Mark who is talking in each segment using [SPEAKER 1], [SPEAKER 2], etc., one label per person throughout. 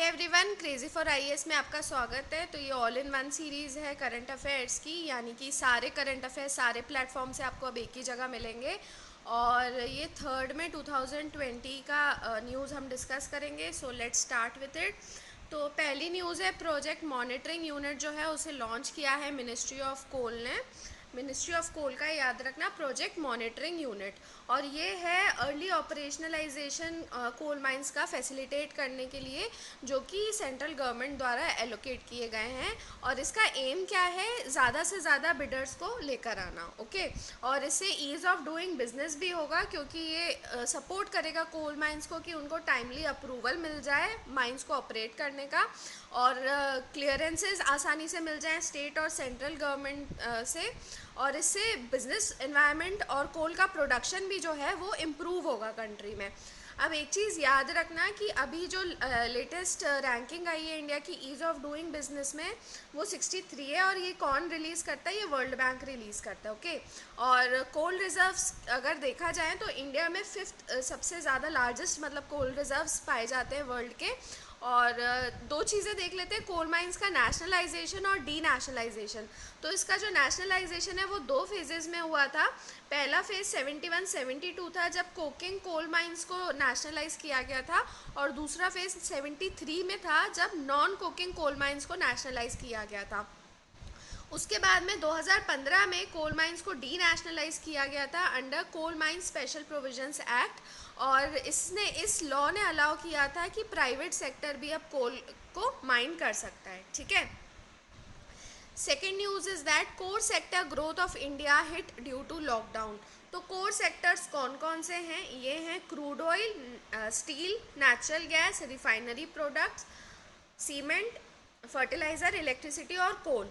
[SPEAKER 1] Everyone, crazy for IAS में आपका स्वागत है। तो ये ऑल इन वन सीरीज़ है करंट अफेयर्स की, यानी कि सारे करंट अफेयर्स सारे प्लेटफॉर्म से आपको अब एक ही जगह मिलेंगे। और ये थर्ड में 2020 का न्यूज़ हम डिस्कस करेंगे। So let's start with it. तो पहली न्यूज़ है, प्रोजेक्ट मॉनिटरिंग यूनिट जो है उसे लॉन्च किया है मिनिस्ट्री ऑफ कोल ने। मिनिस्ट्री ऑफ कोल का याद रखना, प्रोजेक्ट मॉनिटरिंग यूनिट। और ये है अर्ली ऑपरेशनलाइजेशन कोल माइंस का फैसिलिटेट करने के लिए, जो कि सेंट्रल गवर्नमेंट द्वारा एलोकेट किए गए हैं। और इसका एम क्या है, ज़्यादा से ज़्यादा बिडर्स को लेकर आना। ओके। और इससे ईज़ ऑफ डूइंग बिजनेस भी होगा, क्योंकि ये सपोर्ट करेगा कोल माइंस को कि उनको टाइमली अप्रूवल मिल जाए माइंस को ऑपरेट करने का, और क्लियरेंसेस आसानी से मिल जाएं स्टेट और सेंट्रल गवर्नमेंट से। और इससे बिजनेस एनवायरनमेंट और कोल का प्रोडक्शन भी जो है वो इम्प्रूव होगा कंट्री में। अब एक चीज़ याद रखना कि अभी जो लेटेस्ट रैंकिंग आई है इंडिया की ईज़ ऑफ डूइंग बिजनेस में, वो 63 है। और ये कौन रिलीज़ करता है? ये वर्ल्ड बैंक रिलीज़ करता है। ओके। और कोल रिजर्व्स अगर देखा जाए तो इंडिया में फिफ्थ सबसे ज़्यादा लार्जेस्ट मतलब कोल रिजर्व्स पाए जाते हैं वर्ल्ड के। और दो चीज़ें देख लेते हैं, कोल माइंस का नेशनलाइजेशन और डी नेशनलाइजेशन। तो इसका जो नेशनलाइजेशन है वो दो फेजेस में हुआ था। पहला फेज 71-72 था, जब कोकिंग कोल माइंस को नेशनलाइज किया गया था। और दूसरा फेज 73 में था, जब नॉन कोकिंग कोल माइंस को नेशनलाइज किया गया था। उसके बाद में 2015 में कोल माइंस को डी नेशनलाइज किया गया था under coal mines special provisions act. और इस लॉ ने अलाउ किया था कि प्राइवेट सेक्टर भी अब कोल को माइन कर सकता है। ठीक है। Second news is that core sector growth of India hit due to lockdown. तो कोर सेक्टर्स कौन कौन से हैं? ये हैं crude oil, steel, natural gas, refinery products, cement, fertiliser, electricity और कोल।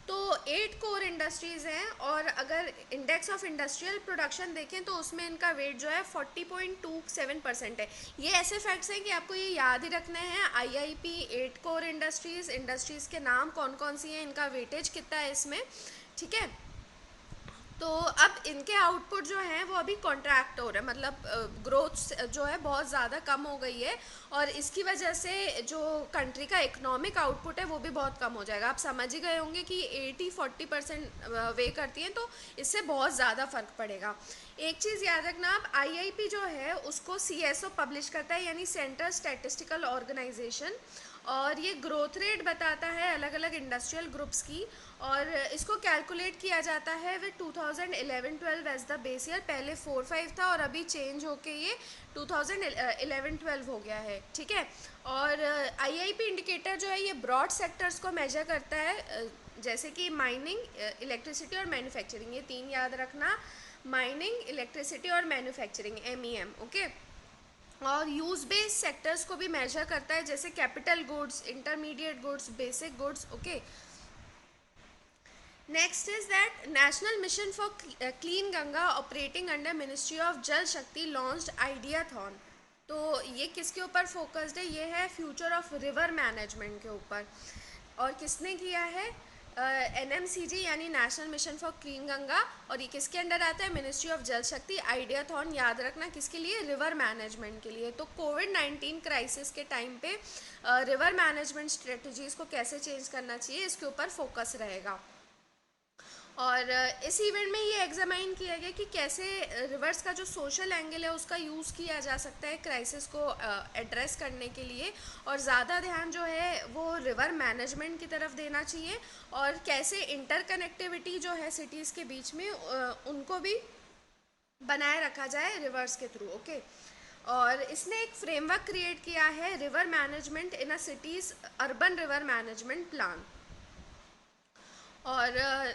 [SPEAKER 1] तो 8 कोर इंडस्ट्रीज़ हैं। और अगर इंडेक्स ऑफ इंडस्ट्रियल प्रोडक्शन देखें तो उसमें इनका वेट जो है 40.27% है। ये ऐसे फैक्ट्स हैं कि आपको ये याद ही रखने हैं। आईआईपी, 8 कोर इंडस्ट्रीज़ के नाम कौन कौन सी हैं, इनका वेटेज कितना है इसमें। ठीक है। तो अब इनके आउटपुट जो हैं वो अभी कॉन्ट्रैक्ट हो रहे हैं, मतलब ग्रोथ जो है बहुत ज़्यादा कम हो गई है। और इसकी वजह से जो कंट्री का इकोनॉमिक आउटपुट है वो भी बहुत कम हो जाएगा। आप समझ ही गए होंगे कि 80-40% वे करती हैं, तो इससे बहुत ज़्यादा फ़र्क पड़ेगा। एक चीज़ याद रखना, आप आईआईपी जो है उसको सीएसओ पब्लिश करता है, यानी सेंट्रल स्टैटिस्टिकल ऑर्गेनाइजेशन। और ये ग्रोथ रेट बताता है अलग अलग इंडस्ट्रियल ग्रुप्स की। और इसको कैलकुलेट किया जाता है with 2011-12 as the base year. पहले 4-5 था और अभी चेंज होके ये 2011-12 हो गया है। ठीक है। और आईआईपी इंडिकेटर जो है ये ब्रॉड सेक्टर्स को मेजर करता है, जैसे कि माइनिंग, इलेक्ट्रिसिटी और मैन्युफैक्चरिंग। ये तीन याद रखना, माइनिंग, इलेक्ट्रिसिटी और मैन्युफैक्चरिंग, एमईएम। ओके। और यूज बेस्ड सेक्टर्स को भी मेजर करता है, जैसे capital goods, intermediate goods, basic goods. Okay. Next is that national mission for clean Ganga operating under ministry of जल शक्ति लॉन्च्ड आइडियाथॉन। तो ये किसके ऊपर फोकस्ड है? ये है फ्यूचर ऑफ रिवर मैनेजमेंट के ऊपर। और किसने किया है? एनएमसीजी यानी national mission for clean Ganga. और ये किसके अंडर आता है? मिनिस्ट्री ऑफ जल शक्ति। आइडियाथॉन याद रखना किसके लिए? रिवर मैनेजमेंट के लिए। तो कोविड-19 क्राइसिस के टाइम पे रिवर मैनेजमेंट स्ट्रेटजीज को कैसे चेंज करना चाहिए, इसके ऊपर फोकस रहेगा। और इस इवेंट में ये एग्जामाइन किया गया कि कैसे रिवर्स का जो सोशल एंगल है उसका यूज़ किया जा सकता है क्राइसिस को एड्रेस करने के लिए। और ज़्यादा ध्यान जो है वो रिवर मैनेजमेंट की तरफ देना चाहिए। और कैसे इंटरकनेक्टिविटी जो है सिटीज़ के बीच में उनको भी बनाए रखा जाए रिवर्स के थ्रू। ओके। और इसने एक फ्रेमवर्क क्रिएट किया है, river management in a cities urban river management plan. और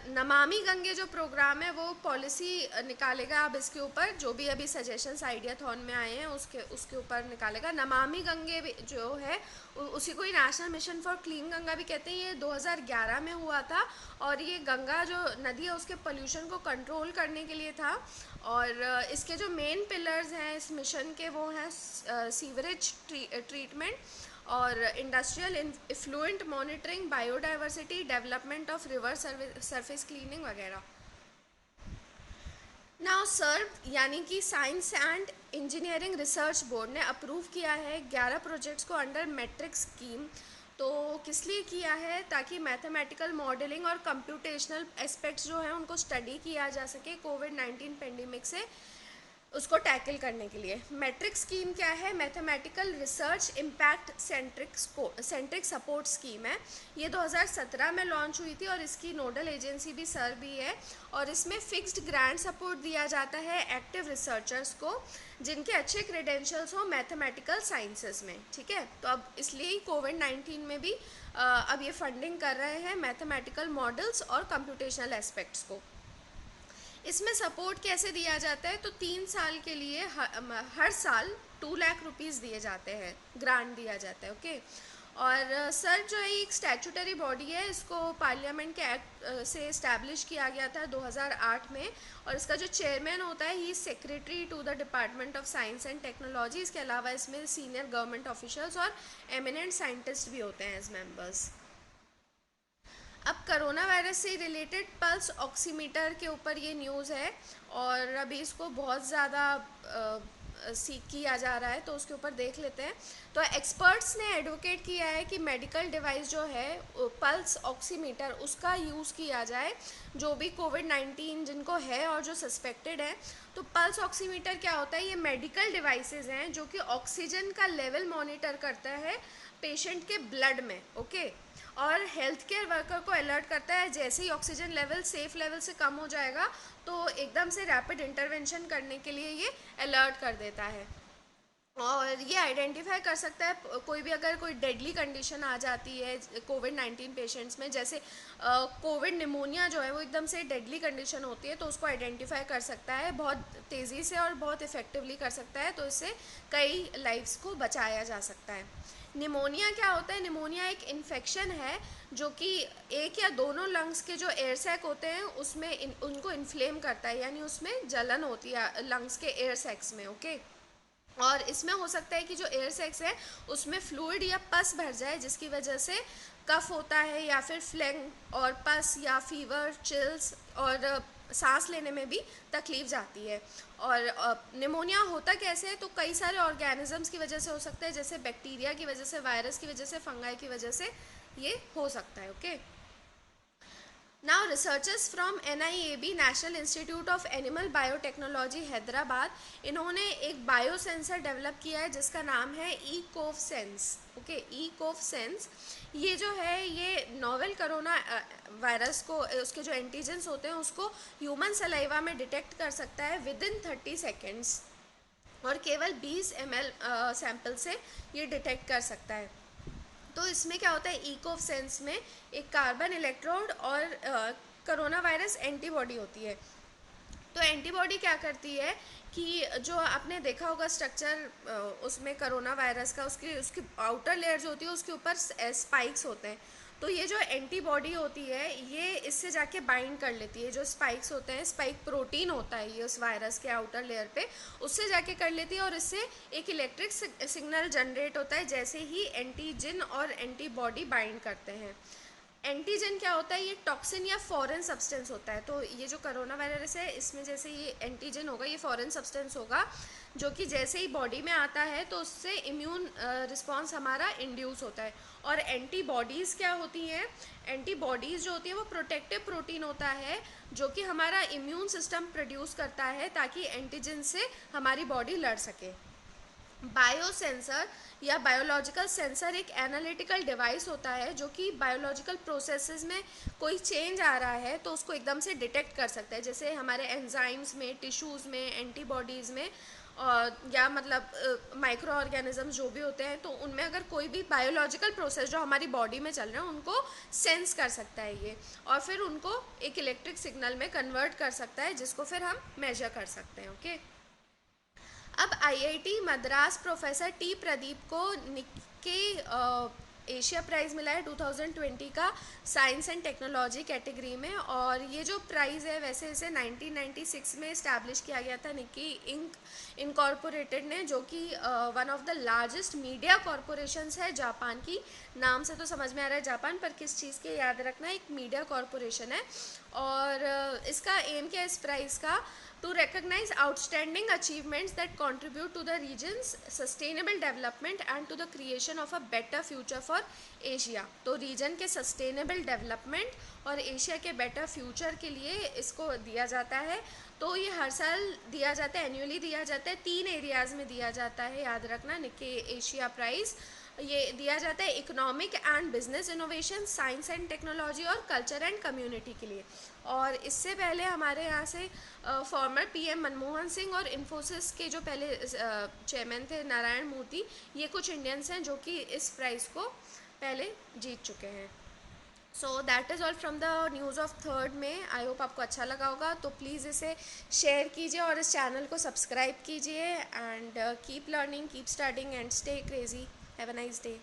[SPEAKER 1] नमामि गंगे जो प्रोग्राम है वो पॉलिसी निकालेगा अब इसके ऊपर, जो भी अभी सजेशंस आइडियाथॉन में आए हैं उसके ऊपर निकालेगा। नमामि गंगे जो है उसी को ही national mission for clean Ganga भी कहते हैं। ये 2011 में हुआ था। और ये गंगा जो नदी है उसके पोल्यूशन को कंट्रोल करने के लिए था। और इसके जो मेन पिलर्स हैं इस मिशन के वो हैं सीवरेज ट्रीटमेंट और industrial effluent monitoring, biodiversity, development of river surface cleaning वगैरह। नाउ सर, यानी कि science and engineering research board ने अप्रूव किया है 11 प्रोजेक्ट्स को अंडर मैट्रिक स्कीम। तो किस लिए किया है? ताकि मैथमेटिकल मॉडलिंग और कंप्यूटेशनल एस्पेक्ट्स जो हैं उनको स्टडी किया जा सके कोविड-19 पेंडेमिक से उसको टैकल करने के लिए। मैट्रिक स्कीम क्या है? Mathematical research impact centric support scheme है। ये 2017 में लॉन्च हुई थी और इसकी नोडल एजेंसी भी सर भी है। और इसमें फिक्स्ड ग्रांट सपोर्ट दिया जाता है एक्टिव रिसर्चर्स को जिनके अच्छे क्रेडेंशियल्स हो मैथमेटिकल साइंसेस में। ठीक है, तो अब इसलिए ही कोविड-19 में भी अब ये फंडिंग कर रहे हैं मैथमेटिकल मॉडल्स और कंप्यूटेशनल एस्पेक्ट्स को। इसमें सपोर्ट कैसे दिया जाता है? तो 3 साल के लिए हर साल 2 लाख रुपीज़ दिए जाते हैं, ग्रांट दिया जाता है। ओके। और सर जो है एक स्टैट्यूटरी बॉडी है, इसको पार्लियामेंट के एक्ट से इस्टेब्लिश किया गया था 2008 में। और इसका जो चेयरमैन होता है ही secretary to the department of science and technology. इसके अलावा इसमें सीनियर गवर्नमेंट ऑफिशियल्स और एमिनेंट साइंटिस्ट भी होते हैं एज मेंबर्स। अब करोना वायरस से रिलेटेड पल्स ऑक्सीमीटर के ऊपर ये न्यूज़ है और अभी इसको बहुत ज़्यादा सीख किया जा रहा है, तो उसके ऊपर देख लेते हैं। तो एक्सपर्ट्स ने एडवोकेट किया है कि मेडिकल डिवाइस जो है पल्स ऑक्सीमीटर उसका यूज़ किया जाए जो भी कोविड-19 जिनको है और जो सस्पेक्टेड है। तो पल्स ऑक्सीमीटर क्या होता है? ये मेडिकल डिवाइसेस हैं जो कि ऑक्सीजन का लेवल मॉनिटर करता है पेशेंट के ब्लड में। ओके। और हेल्थ केयर वर्कर को अलर्ट करता है जैसे ही ऑक्सीजन लेवल सेफ लेवल से कम हो जाएगा तो एकदम से रैपिड इंटरवेंशन करने के लिए ये अलर्ट कर देता है। और ये आइडेंटिफाई कर सकता है कोई भी अगर कोई डेडली कंडीशन आ जाती है कोविड-19 पेशेंट्स में, जैसे कोविड निमोनिया जो है वो एकदम से डेडली कंडीशन होती है, तो उसको आइडेंटिफाई कर सकता है बहुत तेज़ी से और बहुत इफ़ेक्टिवली कर सकता है। तो इससे कई लाइफ्स को बचाया जा सकता है। निमोनिया क्या होता है? निमोनिया एक इन्फेक्शन है जो कि एक या दोनों लंग्स के जो एयर सैक होते हैं उसमें उनको इन्फ्लेम करता है, यानी उसमें जलन होती है लंग्स के एयर सैक्स में। ओके। और इसमें हो सकता है कि जो एयर सैक्स है उसमें फ्लूइड या पस भर जाए जिसकी वजह से कफ होता है या फिर फ्लैंग और पस या फीवर चिल्स और सांस लेने में भी तकलीफ जाती है। और निमोनिया होता कैसे है? तो कई सारे ऑर्गेनिजम्स की वजह से हो सकता है, जैसे बैक्टीरिया की वजह से, वायरस की वजह से, फंगाई की वजह से ये हो सकता है। Okay. Now researchers from NIAB national institute of animal biotechnology Hyderabad, इन्होंने एक बायो सेंसर डेवलप किया है जिसका नाम है ECOV-Sense। ओके, ECOV-Sense ये जो है ये नोवेल कोरोना वायरस को उसके जो एंटीजेंस होते हैं उसको ह्यूमन सलाइवा में डिटेक्ट कर सकता है विद इन 30 सेकेंड्स और केवल 20 ml सैंपल से ये डिटेक्ट कर सकता है। तो इसमें क्या होता है? ECOV-Sense में एक कार्बन इलेक्ट्रोड और कोरोना वायरस एंटीबॉडी होती है। तो एंटीबॉडी क्या करती है कि जो आपने देखा होगा स्ट्रक्चर उसमें कोरोना वायरस का, उसकी उसकी आउटर लेयर जो होती है उसके ऊपर स्पाइक्स होते हैं। तो ये जो एंटीबॉडी होती है ये इससे जाके बाइंड कर लेती है, जो स्पाइक्स होते हैं, स्पाइक प्रोटीन होता है ये उस वायरस के आउटर लेयर पे, उससे जाके कर लेती है और इससे एक इलेक्ट्रिक सिग्नल जनरेट होता है जैसे ही एंटीजन और एंटीबॉडी बाइंड करते हैं। एंटीजन क्या होता है? ये टॉक्सिन या फॉरेन सब्सटेंस होता है। तो ये जो कोरोना वायरस है इसमें जैसे ये एंटीजन होगा, ये फॉरेन सब्सटेंस होगा जो कि जैसे ही बॉडी में आता है तो उससे इम्यून रिस्पॉन्स हमारा इंड्यूस होता है। और एंटीबॉडीज़ क्या होती हैं? एंटीबॉडीज़ जो होती है वो प्रोटेक्टिव प्रोटीन होता है जो कि हमारा इम्यून सिस्टम प्रोड्यूस करता है ताकि एंटीजन से हमारी बॉडी लड़ सके। बायोसेंसर या बायोलॉजिकल सेंसर एक एनालिटिकल डिवाइस होता है जो कि बायोलॉजिकल प्रोसेसेस में कोई चेंज आ रहा है तो उसको एकदम से डिटेक्ट कर सकता है, जैसे हमारे एंजाइम्स में, टिश्यूज़ में, एंटीबॉडीज़ में या मतलब माइक्रो ऑर्गेनिजम्स जो भी होते हैं, तो उनमें अगर कोई भी बायोलॉजिकल प्रोसेस जो हमारी बॉडी में चल रहे हैं उनको सेंस कर सकता है ये और फिर उनको एक इलेक्ट्रिक सिग्नल में कन्वर्ट कर सकता है जिसको फिर हम मेजर कर सकते हैं। ओके। अब IIT Madras professor T Pradeep को निक्के एशिया प्राइज़ मिला है 2020 का साइंस एंड टेक्नोलॉजी कैटेगरी में। और ये जो प्राइज़ है वैसे इसे 1996 में इस्टेब्लिश किया गया था निक्की इंक इनकॉर्पोरेटेड ने, जो कि one of the largest media corporations है जापान की। नाम से तो समझ में आ रहा है जापान, पर किस चीज़ के याद रखना, एक मीडिया कॉरपोरेशन है। और इसका एम क्या है इस प्राइज़ का, to recognise outstanding achievements that contribute to the region's sustainable development and to the creation of a better future for Asia. तो रीजन के सस्टेनेबल डेवलपमेंट और एशिया के बेटर फ्यूचर के लिए इसको दिया जाता है। तो ये हर साल दिया जाता है, एनुअली दिया जाता है, 3 एरियाज़ में दिया जाता है, याद रखना, निक्के एशिया प्राइज़। ये दिया जाता है economic and business innovation, science and technology और कल्चर एंड कम्युनिटी के लिए। और इससे पहले हमारे यहाँ से फॉर्मर पीएम मनमोहन सिंह और इन्फोसिस के जो पहले चेयरमैन थे नारायण मूर्ति, ये कुछ इंडियंस हैं जो कि इस प्राइज़ को पहले जीत चुके हैं। So that is all from the news of 3rd में। आई होप आपको अच्छा लगा होगा, तो प्लीज़ इसे शेयर कीजिए और इस चैनल को सब्सक्राइब कीजिए। And keep learning, keep studying and stay crazy. Have a nice day.